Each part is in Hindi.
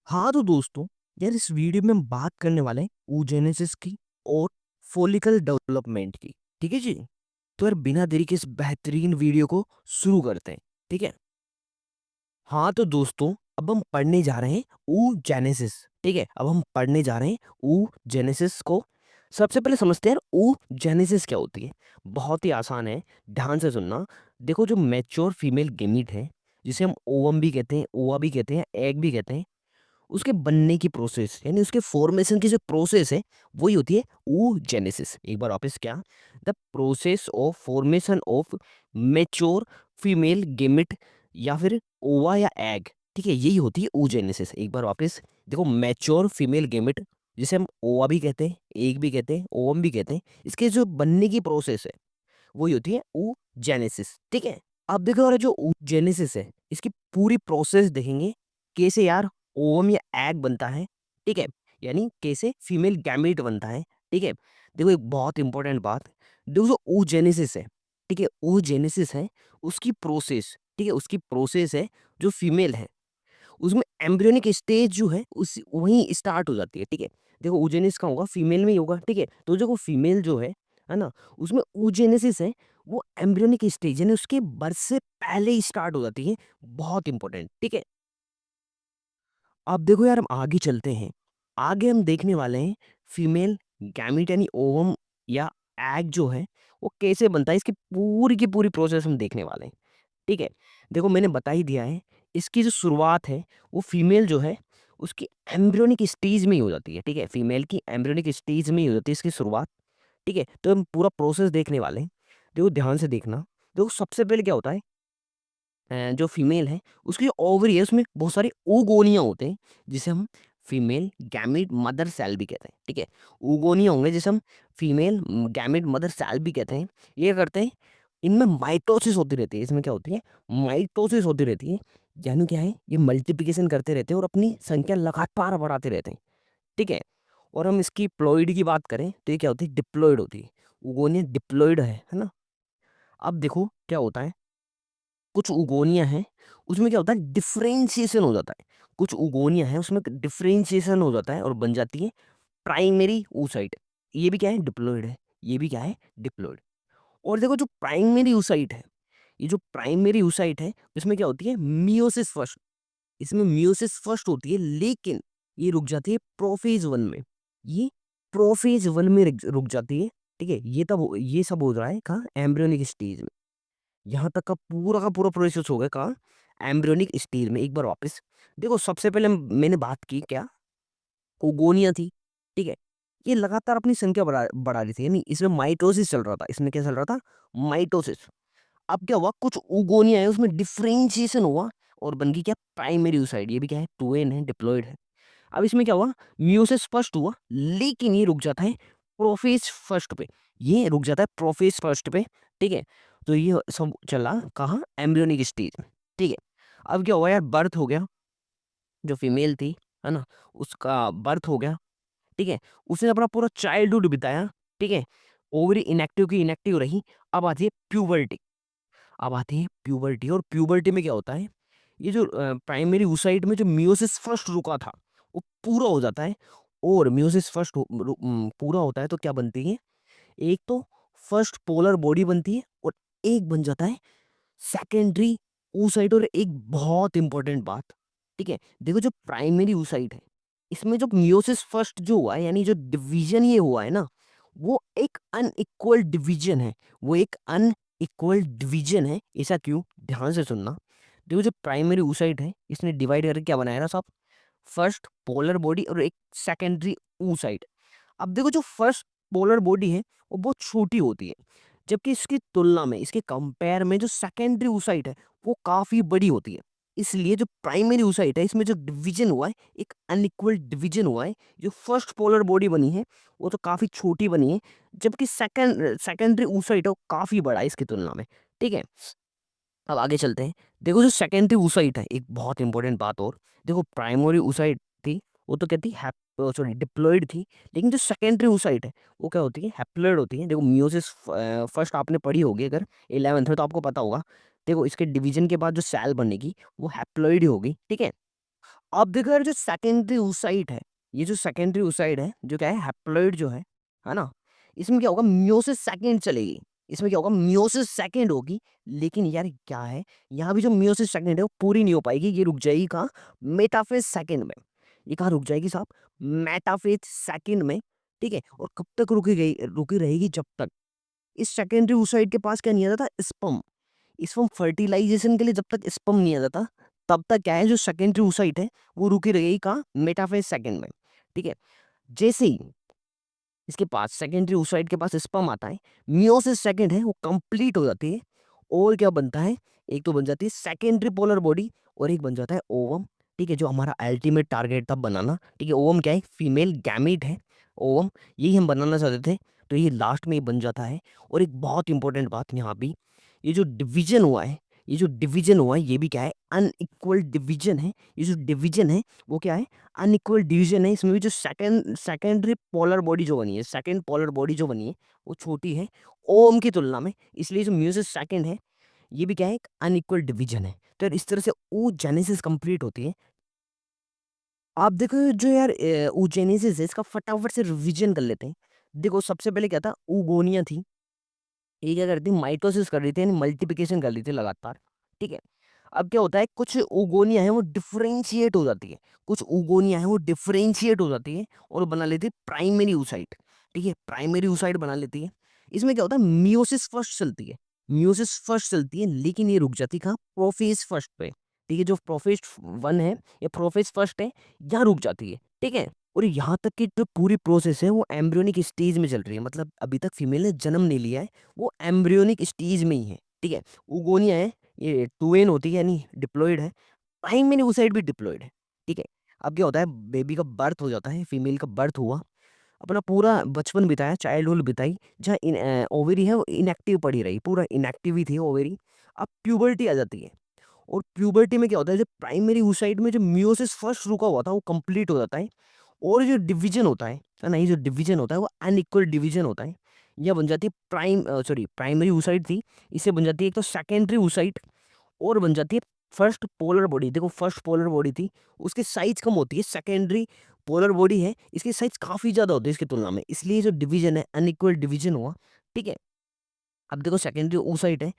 हाँ तो दोस्तों, यार इस वीडियो में हम बात करने वाले हैं oogenesis की और फॉलिकल डेवलपमेंट की। ठीक है जी। तो यार बिना देरी के इस बेहतरीन वीडियो को शुरू करते हैं। ठीक है। हाँ तो दोस्तों, अब हम पढ़ने जा रहे हैं oogenesis। ठीक है, अब हम पढ़ने जा रहे हैं oogenesis को। सबसे पहले समझते हैं यार oogenesis क्या होती है। बहुत ही आसान है, ध्यान से सुनना। देखो, जो मैच्योर फीमेल गेमीट है, जिसे हम ओवम भी कहते हैं, ओवा भी कहते हैं, एग भी कहते हैं, उसके बनने की प्रोसेस यानी उसके फॉर्मेशन की जो प्रोसेस है वही होती है oogenesis। एक बार वापस, क्या? The process of formation of mature female gamete या फिर ओवा या एग। ठीक है, यही होती है oogenesis। एक बार वापस देखो, मैच्योर फीमेल गेमिट, जिसे हम ओवा भी कहते हैं, एग भी कहते हैं, ओवम भी कहते हैं, इसके जो बनने की प्रोसेस है वही होती है oogenesis। ठीक है। अब देखो, और जो oogenesis है इसकी पूरी प्रोसेस देखेंगे, कैसे यार ओवम या एग बनता है। ठीक है, यानी कैसे फीमेल गैमेट बनता है। ठीक है। देखो, एक बहुत इंपॉर्टेंट बात, देखो जो oogenesis है, ठीक है, oogenesis है उसकी प्रोसेस। ठीक है, उसकी प्रोसेस है जो फीमेल है उसमें एम्ब्रियोनिक स्टेज जो है उस वहीं स्टार्ट हो जाती है। ठीक है। देखो, oogenesis का होगा फीमेल में ही होगा। ठीक है, तो जो फीमेल जो है ना, उसमें oogenesis है, वो एम्ब्रियोनिक स्टेज यानी उसके बर्थ से पहले ही स्टार्ट हो जाती है। बहुत इंपॉर्टेंट। ठीक है। अब देखो यार, हम आगे चलते हैं। आगे हम देखने वाले हैं फीमेल गैमीट यानी ओवम या एग जो है वो कैसे बनता है, इसकी पूरी की पूरी प्रोसेस हम देखने वाले हैं। ठीक है। देखो, मैंने बता ही दिया है, इसकी जो शुरुआत है वो फीमेल जो है उसकी एम्ब्रियोनिक स्टेज में ही हो जाती है। ठीक है, फीमेल की एम्ब्रियोनिक स्टेज में ही हो जाती है इसकी शुरुआत। ठीक है, तो हम पूरा प्रोसेस देखने वाले हैं। देखो, ध्यान से देखना। देखो, सबसे पहले क्या होता है, जो फीमेल है उसकी ओवरी है, उसमें बहुत सारे ओगोनिया होते हैं, जिसे हम फीमेल गैमेट मदर सेल भी कहते हैं। ठीक है, ओगोनिया होंगे जिसे हम फीमेल गैमेट मदर सेल भी कहते हैं। ये करते हैं, इनमें माइटोसिस होती रहती है। इसमें क्या होती है, माइटोसिस होती रहती है। यानी क्या है, ये मल्टीप्लिकेशन करते रहते हैं और अपनी संख्या लगातार बढ़ाते रहते हैं। ठीक है। और हम इसकी प्लॉइड की बात करें तो ये क्या होती है, डिप्लॉइड होती है। ओगोनिया डिप्लॉइड है ना। अब देखो क्या होता है, कुछ उगोनिया हैं उसमें क्या होता है, डिफरेंशिएशन हो जाता है। कुछ उगोनिया है उसमें डिफरेंशिएशन हो जाता है और बन जाती है प्राइमरी oocyte। ये भी क्या है, डिप्लॉइड है। ये भी क्या है, डिप्लॉइड। और देखो, जो प्राइमरी oocyte है, ये जो प्राइमरी oocyte है इसमें क्या होती है, मियोसिस फर्स्ट। इसमें मियोसिस फर्स्ट होती है, लेकिन ये रुक जाती है प्रोफेज वन में। ये प्रोफेज वन में रुक जाती है। ठीक है, ये सब हो रहा है कहाँ, एम्ब्रियोनिक स्टेज में। यहाँ तक का पूरा प्रोसेस हो गया कहाँ, एम्ब्रियोनिक स्टेज में। एक बार वापस देखो, सबसे पहले मैंने बात की क्या, ओगोनिया थी। ठीक है, ये लगातार अपनी संख्या बढ़ा बढ़ा रही थी, यानी इसमें माइटोसिस चल रहा था। इसमें क्या चल रहा था, माइटोसिस। अब क्या हुआ, कुछ ओगोनिया है उसमें डिफरेंशिएशन हुआ और बन गई क्या, प्राइमरी oocyte। ये भी क्या है, 2n है, डिप्लॉइड है। अब इसमें क्या हुआ, मियोसिस फर्स्ट हुआ, लेकिन ये रुक जाता है प्रोफेज फर्स्ट पे। ये रुक जाता है प्रोफेज फर्स्ट पे। ठीक है, तो ये सब चला कहाँ, एम्ब्रियोनिक स्टेज में। ठीक है। अब क्या हुआ यार, बर्थ हो गया, जो फीमेल थी, है ना, उसका बर्थ हो गया। ठीक है, उसने अपना पूरा चाइल्डहुड बिताया। ठीक है, ओवरी इनएक्टिव की इनएक्टिव रही। अब आती है प्यूबर्टी। अब आती है प्यूबर्टी, और प्यूबर्टी में क्या होता है, ये जो प्राइमरी oocyte में जो मियोसिस फर्स्ट रुका था वो पूरा हो जाता है। और मियोसिस फर्स्ट पूरा होता है तो क्या बनती है, एक तो फर्स्ट पोलर बॉडी बनती है और एक बन जाता है सेकेंडरी oocyte। और एक बहुत इंपॉर्टेंट बात, ठीक है, देखो जो प्राइमरी oocyte है इसमें जो मियोसिस फर्स्ट जो हुआ है, यानी जो डिवीजन ये हुआ है ना, वो एक अनइक्वल डिवीजन है। वो एक अनइक्वल डिवीजन है। ऐसा क्यों, ध्यान से सुनना। देखो, जो प्राइमरी oocyte है इसने डिवाइड करके क्या बनाया ना साहब, फर्स्ट पोलर बॉडी और एक सेकेंडरी oocyte। अब देखो, जो फर्स्ट पोलर बॉडी है वो बहुत छोटी होती है, जबकि इसकी तुलना में, इसके कंपेयर में जो सेकेंडरी oocyte है वो काफी बड़ी होती है। इसलिए जो प्राइमरी oocyte है इसमें जो डिवीजन हुआ है, एक अनइक्वल डिवीजन हुआ है। जो फर्स्ट पोलर बॉडी बनी है वो तो काफी छोटी बनी है, जबकि सेकेंडरी oocyte है वो काफी बड़ा है इसकी तुलना में। ठीक है, अब आगे चलते हैं। देखो, जो सेकेंडरी oocyte है, एक बहुत इंपॉर्टेंट बात और, देखो प्राइमरी oocyte थी वो तो कहती है, सॉरी, डिप्लॉइड थी। लेकिन जो सेकेंडरी oocyte है वो क्या होती है, हैप्लॉइड होती है। देखो, मियोसिस फर्स्ट आपने पढ़ी होगी अगर 11th में, तो आपको पता होगा। देखो, इसके डिवीजन के बाद जो सेल बनेगी वो हैप्लॉइड ही होगी। ठीक है। अब देखो यार, जो सेकेंडरी oocyte है, ये जो सेकेंडरी oocyte है, जो क्या है हैप्लॉइड जो है ना? इसमें क्या होगा, मियोसिस सेकंड चलेगी। इसमें क्या होगा, मियोसिस सेकंड होगी। लेकिन यार क्या है, यहाँ भी जो मियोसिस सेकंड है वो पूरी नहीं हो पाएगी, ये रुक जाएगी कहाँ, मेटाफेज सेकंड में। ये कहाँ रुक जाएगी साहब, मेटाफेज सेकंड में। ठीक है, और कब तक रुकी रहेगी, जब तक इस सेकेंडरी oocyte के पास क्या नहीं आ जाता, स्पर्म। स्पर्म फर्टिलाइजेशन के लिए जब तक स्पर्म नहीं आ जाता, तब तक क्या है, जो सेकेंडरी oocyte है वो रुकी रहेगी कहाँ, मेटाफेज सेकंड में। ठीक है, जैसे ही इसके पास सेकेंडरी oocyte के पास स्पर्म आता है, मियोसिस सेकंड है वो कंप्लीट हो जाती है। और क्या बनता है, एक तो बन जाती है सेकेंडरी पोलर बॉडी, और एक बन जाता है ओवम। ठीक है, जो हमारा अल्टीमेट टारगेट था बनाना। ठीक है, ओवम क्या है, फीमेल गैमीट है ओवम, यही हम बनाना चाहते थे। तो ये लास्ट में ही बन जाता है। और एक बहुत इंपॉर्टेंट बात यहाँ भी, ये जो डिवीजन हुआ है, ये जो डिवीजन हुआ है, ये भी क्या है, अनइक्वल डिवीजन है। ये जो डिवीजन है वो क्या है, अनइक्वल डिवीजन है। इसमें भी जो सेकेंडरी पोलर बॉडी जो बनी है, सेकेंड पोलर बॉडी जो बनी है, वो छोटी है ओम की तुलना में। इसलिए जो म्यूसिस सेकेंड है, ये भी क्या है, एक अनइक्वल डिवीजन है। तो यार इस तरह से oogenesis कंप्लीट होती है। आप देखो जो यार oogenesis है, इसका फटाफट से रिवीजन कर लेते हैं। देखो सबसे पहले क्या था, oogonia थी। ये क्या करती, माइटोसिस कर रही थी, यानी मल्टीप्लिकेशन कर रही थी लगातार। ठीक है, अब क्या होता है, कुछ oogonia है वो डिफरेंशिएट हो जाती है। कुछ oogonia है वो डिफरेंशिएट हो जाती है और बना लेती है प्राइमरी oocyte। ठीक है, प्राइमरी oocyte बना लेती है। इसमें क्या होता है, मियोसिस फर्स्ट चलती है। मियोसिस फर्स्ट चलती है, लेकिन ये रुक जाती है कहाँ, प्रोफेज फर्स्ट पे। ठीक है, जो प्रोफेज वन है या प्रोफेज फर्स्ट है, यहाँ रुक जाती है। ठीक है, और यहाँ तक की जो पूरी प्रोसेस है वो एम्ब्रियोनिक स्टेज में चल रही है। मतलब अभी तक फीमेल ने जन्म नहीं लिया है, वो एम्ब्रियोनिक स्टेज में ही है। ठीक है, oogonia है, ये टू एन होती है, यानी डिप्लॉयड है। प्राइमरी oocyte भी डिप्लॉयड है। ठीक है, अब क्या होता है, बेबी का बर्थ हो जाता है, फीमेल का बर्थ हुआ, अपना पूरा बचपन बिताया, चाइल्डहुड बिताई, जहाँ ओवेरी है वो इनएक्टिव पड़ी रही, पूरा इनएक्टिव ही थी ओवेरी। अब प्यूबर्टी आ जाती है, और प्यूबर्टी में क्या होता है, जो प्राइमरी oocyte में जो मियोसिस फर्स्ट रुका हुआ था वो कंप्लीट हो जाता है। और जो डिवीजन होता है ना, ये जो डिवीजन होता है वो अनइक्वल डिवीजन होता है। यह बन जाती है प्राइमरी oocyte थी, इससे बन जाती है एक तो सेकेंडरी oocyte, और बन जाती है फर्स्ट पोलर बॉडी। देखो फर्स्ट पोलर बॉडी थी, उसकी साइज कम होती है। सेकेंडरी पोलर बॉडी है, इसकी साइज काफ़ी ज़्यादा होती है इसकी तुलना में, इसलिए जो डिवीजन है अनइक्वल डिवीजन हुआ। ठीक है, अब देखो सेकेंडरी oocyte है,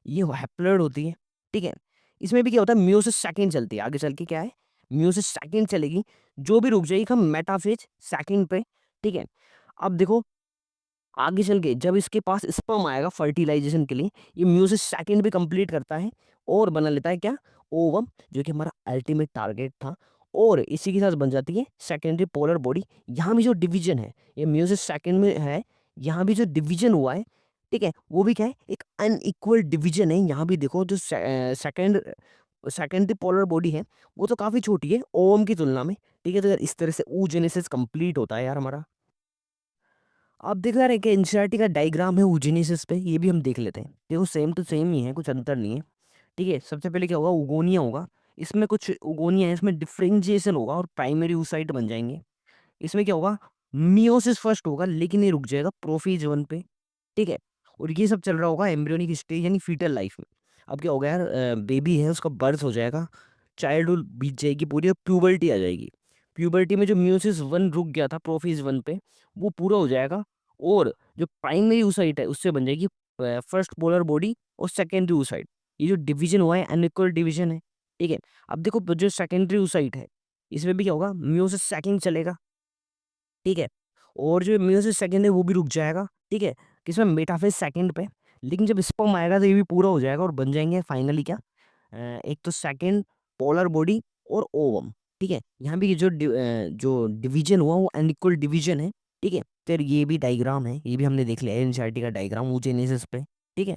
ये हैप्लॉइड होती है। ठीक है, इसमें भी क्या होता है, मियोसिस सेकंड चलती है, आगे चल के क्या है, मियोसिस सेकंड चलेगी, जो भी रुक जाएगी हम मेटाफेज सेकंड पे। ठीक है, अब देखो आगे चल के जब इसके पास स्पर्म आएगा फर्टिलाइजेशन के लिए, ये म्यूसिस सेकंड भी कंप्लीट करता है और बना लेता है क्या, ओवम, जो कि हमारा अल्टीमेट टारगेट था। और इसी के साथ बन जाती है सेकेंडरी पोलर बॉडी। यहाँ भी जो डिवीजन है, ये म्यूसिस सेकंड में है, यहाँ भी जो डिवीजन हुआ है, ठीक है, वो भी क्या है, एक अनइक्वल डिवीजन है। यहाँ भी देखो जो सेकेंडरी पोलर बॉडी है, वो तो काफ़ी छोटी है ओवम की तुलना में। ठीक है, तो यार इस तरह से oogenesis कंप्लीट होता है यार हमारा। आप देख रहे हैं कि एनसीईआरटी का डायग्राम है oogenesis पे, ये भी हम देख लेते हैं। देखो सेम टू सेम ही है, कुछ अंतर नहीं है। ठीक है, सबसे पहले क्या होगा, oogonia होगा। इसमें कुछ oogonia है, इसमें डिफरेंशिएशन होगा और प्राइमरी oocyte बन जाएंगे। इसमें क्या होगा, मियोसिस फर्स्ट होगा, लेकिन ये रुक जाएगा प्रोफेज वन पे। ठीक है, और ये सब चल रहा होगा एम्ब्रियोनिक स्टेज यानी फीटल लाइफ में। अब क्या होगा यार, बेबी है उसका बर्थ हो जाएगा, चाइल्डहुड बीत जाएगी पूरी, और प्यूबर्टी आ जाएगी। प्यूबर्टी में जो मियोसिस वन रुक गया था प्रोफेज वन पे, वो पूरा हो जाएगा। और जो प्राइमरी oocyte है, उससे बन जाएगी फर्स्ट पोलर बॉडी और सेकेंडरी oocyte। ये जो डिवीजन हुआ है अनइक्वल डिवीजन है। ठीक है, अब देखो जो सेकेंडरी oocyte है, इसमें भी क्या होगा, मियोसिस सेकंड चलेगा। ठीक है, और जो म्यूसिस सेकंड है वो भी रुक जाएगा। ठीक है, किसमें, मेटाफेज सेकंड पे। लेकिन जब स्पर्म आएगा तो ये भी पूरा हो जाएगा और बन जाएंगे फाइनली क्या, एक तो सेकंड पोलर बॉडी और ओवम। ठीक है, यहाँ भी ये जो डिवीजन हुआ वो अनइक्वल डिवीजन है। ठीक है, फिर ये भी डायग्राम है, ये भी हमने देख लिया एनसीईआरटी का डायग्राम oogenesis पे। ठीक है,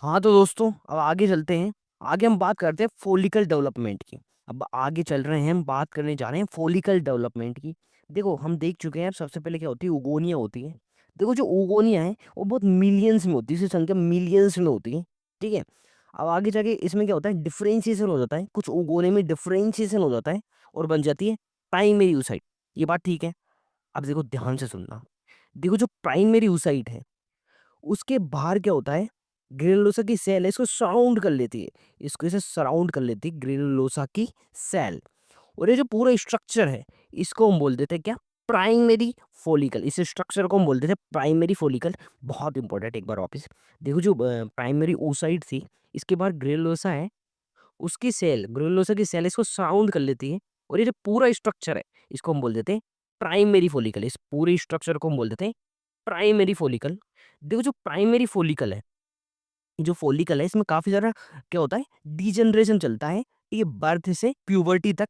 हाँ तो दोस्तों अब आगे चलते हैं। आगे हम बात करते हैं फॉलिकल डेवलपमेंट की। अब आगे चल रहे हैं, हम बात करने जा रहे हैं फॉलिकल डेवलपमेंट की। देखो हम देख चुके हैं, सबसे पहले क्या होती है, oogonia होती है। देखो जो oogonia है वो बहुत मिलियंस में होती है, इसकी संख्या मिलियंस में होती है। ठीक है, अब आगे जाके इसमें क्या होता है, डिफरेंशिएशन हो जाता है, कुछ oogonia में डिफरेंशिएशन हो जाता है और बन जाती है प्राइमरी oocyte। ये बात ठीक है। अब देखो ध्यान से सुनना, देखो जो प्राइमरी oocyte है, उसके बाहर क्या होता है, ग्रेनुलोसा की सेल है इसको सराउंड कर लेती है, इसको इसे सराउंड कर लेती है ग्रेनुलोसा की सेल। और ये जो पूरा स्ट्रक्चर है इसको हम बोल देते हैं क्या, प्राइमरी फॉलिकल। इस स्ट्रक्चर को हम बोल देते हैं प्राइमरी फॉलिकल। बहुत इंपॉर्टेंट, एक बार वापस देखो, जो प्राइमरी oocyte थी, इसके बाद ग्रेनुलोसा है, उसकी सेल, ग्रेनुलोसा की सेल इसको सराउंड कर लेती है। और ये जो पूरा स्ट्रक्चर है इसको हम बोल देते हैं प्राइमरी फॉलिकल। इस पूरे स्ट्रक्चर को हम बोल देते हैं प्राइमरी फॉलिकल। देखो जो प्राइमरी फॉलिकल है, जो फॉलिकल है इसमें काफी सारा क्या होता है, डिजनरेशन चलता है, ये बर्थ से प्यूबर्टी तक।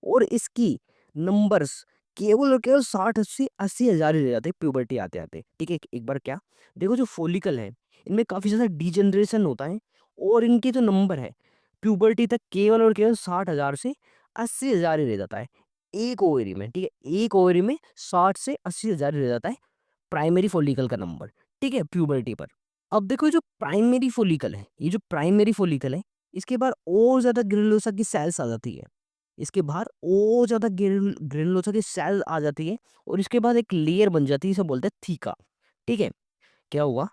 और इसकी नंबर्स केवल और केवल 60 से 80 हज़ार ही रह जाते हैं प्यूबर्टी आते आते। ठीक है, एक बार क्या, देखो जो फॉलिकल है इनमें काफी ज्यादा डिजनरेशन होता है, और इनके जो नंबर है प्यूबर्टी तक केवल और केवल 60 हज़ार से 80 हज़ार ही रह जाता है एक ओवरी में। ठीक है, एक ओवरी में 60 से 80 हज़ार ही रह जाता है प्राइमरी फॉलिकल का नंबर। ठीक है, प्यूबर्टी पर। अब देखो ये जो प्राइमरी फॉलिकल है, ये जो प्राइमरी फॉलिकल है, इसके बाद और ज़्यादा ग्रेनुलोसा की सेल्स आ जाती है। इसके बाहर और ज़्यादा ग्रेनुलोसा की सेल आ जाती है, और इसके बाद एक लेयर बन जाती है, इसे बोलते हैं थीका। ठीक है, क्या हुआ,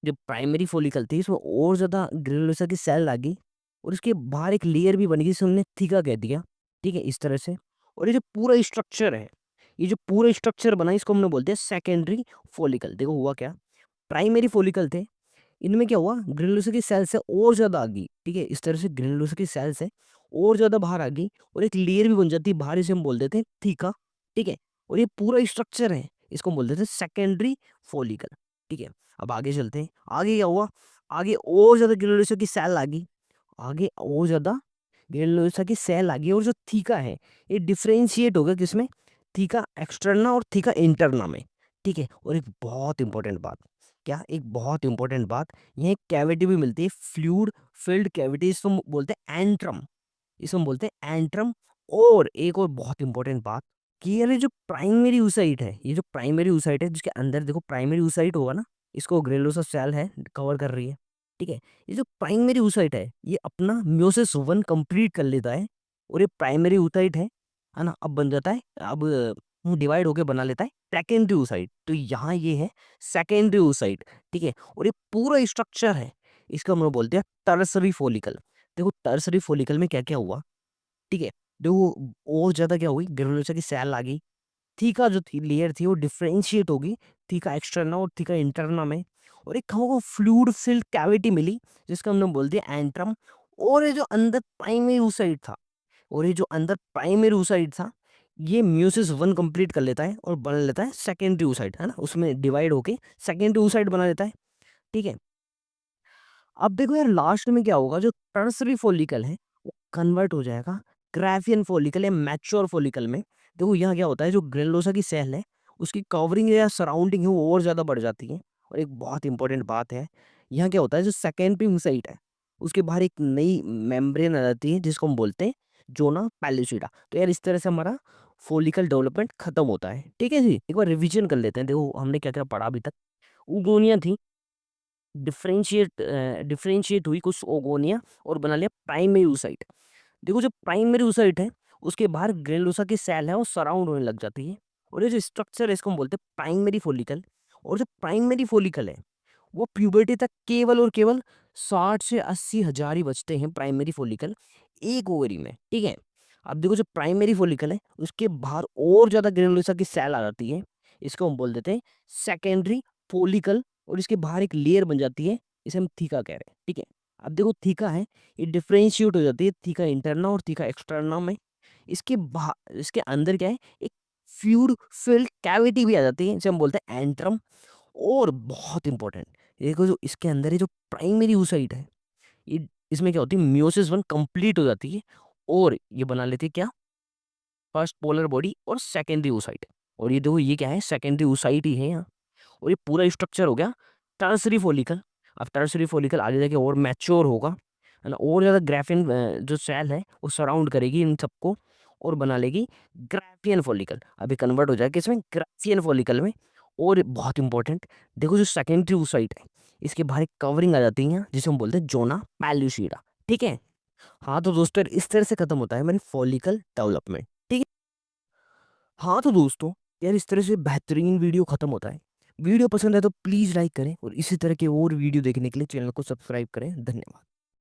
जो प्राइमरी फॉलिकल थी इसमें और ज़्यादा ग्रेनुलोसा की सेल आ गई, और इसके बाहर एक लेयर भी बन गई जिसे हमने थीका कह दिया। ठीक है, इस तरह से। और ये जो पूरा स्ट्रक्चर है, ये जो पूरा स्ट्रक्चर बना इसको हमने बोलते हैं सेकेंडरी फॉलिकल। देखो हुआ क्या, प्राइमरी फॉलिकल थे, इनमें क्या हुआ, ग्रेनुलोसा की सेल से और ज़्यादा आ गई। ठीक है, इस तरह से ग्रेनुलोसा की सेल से और ज़्यादा बाहर आ गई, और एक लेयर भी बन जाती है बाहर, इसे हम बोल देते हैं थीका। ठीक है, और ये पूरा स्ट्रक्चर है इसको हम बोल देते हैं सेकेंडरी फॉलिकल। ठीक है, अब आगे चलते हैं, आगे क्या हुआ, आगे और ज़्यादा ग्रेनुलोसा की सेल आ गई, आगे और ज़्यादा ग्रेनुलोसा की सेल आ गई, और जो थीका है ये डिफरेंशिएट होगा किसमें, थीका एक्सटर्ना और थीका इंटरना में। ठीक है, और एक बहुत इंपॉर्टेंट बात, क्या, एक बहुत इंपॉर्टेंट बात, यहाँ एक कैविटी भी मिलती है, फ्लूइड फिल्ड कैविटी, इसको हम बोलते हैं एंट्रम, इसको हम बोलते हैं एंट्रम। और एक और बहुत इंपॉर्टेंट बात, कि ये जो प्राइमरी oocyte है, ये जो प्राइमरी oocyte है जिसके अंदर देखो प्राइमरी oocyte होगा ना, इसको ग्रेनुलोसा सेल है कवर कर रही है। ठीक है, ये जो प्राइमरी oocyte है ये अपना म्योसिस वन कंप्लीट कर लेता है, और ये प्राइमरी oocyte है ना, अब बन जाता है, अब डिवाइड होके बना लेता है सेकेंडरी oocyte। तो यहाँ ये है सेकेंडरी oocyte। ठीक है, और ये पूरा स्ट्रक्चर है इसको हम लोग बोलते हैं टर्सरी फॉलिकल। देखो टर्सरी फॉलिकल में क्या क्या हुआ, ठीक है, देखो और ज्यादा क्या हुई, ग्रेनुलोसा की सेल आ गई, थीका जो थी लेयर थी वो डिफरेंशिएट होगी, थीका एक्सटर्ना और थीका इंटरना में, और एक हमको फ्लूइड फिल्ड कैविटी मिली जिसका हमने बोल दिया एंट्रम। और ये जो अंदर प्राइमरी oocyte था, और ये जो अंदर प्राइमरी oocyte था, ये म्यूसिस वन कंप्लीट कर लेता है और बना लेता है सेकेंडरी oocyte, है ना, उसमें डिवाइड होके सेकेंडरी oocyte बना लेता है। ठीक है, अब देखो यार लास्ट में क्या होगा, जो टर्सरी फॉलिकल है वो कन्वर्ट हो जाएगा ग्राफियन फॉलिकल या मैच्योर फॉलिकल में। देखो यहाँ क्या होता है, जो ग्रेनुलोसा की सेल है उसकी कवरिंग या सराउंडिंग है वो और ज़्यादा बढ़ जाती है। और एक बहुत इंपॉर्टेंट बात है, यहाँ क्या होता है, जो सेकेंडरी oocyte है उसके बाहर एक नई मेम्ब्रेन आ जाती है जिसको हम बोलते हैं जोना पैलिसिडा। तो यार इस तरह से हमारा फॉलिकल डेवलपमेंट खत्म होता है। ठीक है जी, एक बार रिवीजन कर लेते हैं, देखो हमने क्या क्या पढ़ा अभी तक। उगोनिया थी, डिफरेंशिएट हुई कुछ ओगोनिया, और बना लिया प्राइमरी oocyte। देखो जो प्राइमरी oocyte है उसके बाहर ग्रेनुलोसा की सेल है वो सराउंड होने लग जाती है, और ये जो स्ट्रक्चर है इसको हम बोलते हैं प्राइमरी फॉलिकल। और जो प्राइमरी फॉलिकल है वो प्यूबर्टी तक केवल और केवल 60 से 80 हज़ार ही बचते हैं प्राइमरी फॉलिकल एक ओवरी में। ठीक है, अब देखो जो प्राइमरी फॉलिकल है उसके बाहर और ज्यादा ग्रेनुलोसा की सेल आ जाती है, इसको हम बोल देते हैं सेकेंडरी फॉलिकल, और इसके बाहर एक लेयर बन जाती है, इसे हम थीका कह रहे हैं। ठीक है, अब देखो थीका है ये डिफरेंशिएट हो जाती है थीका इंटरना और थीका एक्सटर्ना में। इसके बाहर, इसके अंदर क्या है, एक फ्लूइड फिल्ड कैविटी भी आ जाती है जिसे हम बोलते हैं एंट्रम। और बहुत इंपॉर्टेंट, देखो जो इसके अंदर है जो प्राइमरी oocyte है, ये इसमें क्या होती है, मियोसिस वन कंप्लीट हो जाती है, और ये बना लेती है क्या, फर्स्ट पोलर बॉडी और सेकेंडरी oocyte। और ये देखो ये क्या है, सेकेंडरी oocyte ही है यहाँ। और ये पूरा स्ट्रक्चर हो गया टर्सरी फॉलिकल। अब टर्सरी फॉलिकल आगे जाके और मैच्योर होगा, है ना, और ज़्यादा ग्राफियन जो सेल है वो सराउंड करेगी इन सबको, और बना लेगी ग्राफियन फॉलिकल। अभी कन्वर्ट हो जाएगा इसमें ग्राफियन फॉलिकल में। और बहुत इंपॉर्टेंट, देखो जो सेकेंडरी oocyte है इसके बाहर एक कवरिंग आ जाती है यहाँ, जिसे हम बोलते हैं जोना पैल्यूसिडा। ठीक है, हाँ तो दोस्तों इस तरह से खत्म होता है हमारी फॉलिकल डेवलपमेंट। ठीक है, हाँ तो दोस्तों यार इस तरह से बेहतरीन वीडियो खत्म होता है। वीडियो पसंद है तो प्लीज़ लाइक करें और इसी तरह के और वीडियो देखने के लिए चैनल को सब्सक्राइब करें। धन्यवाद।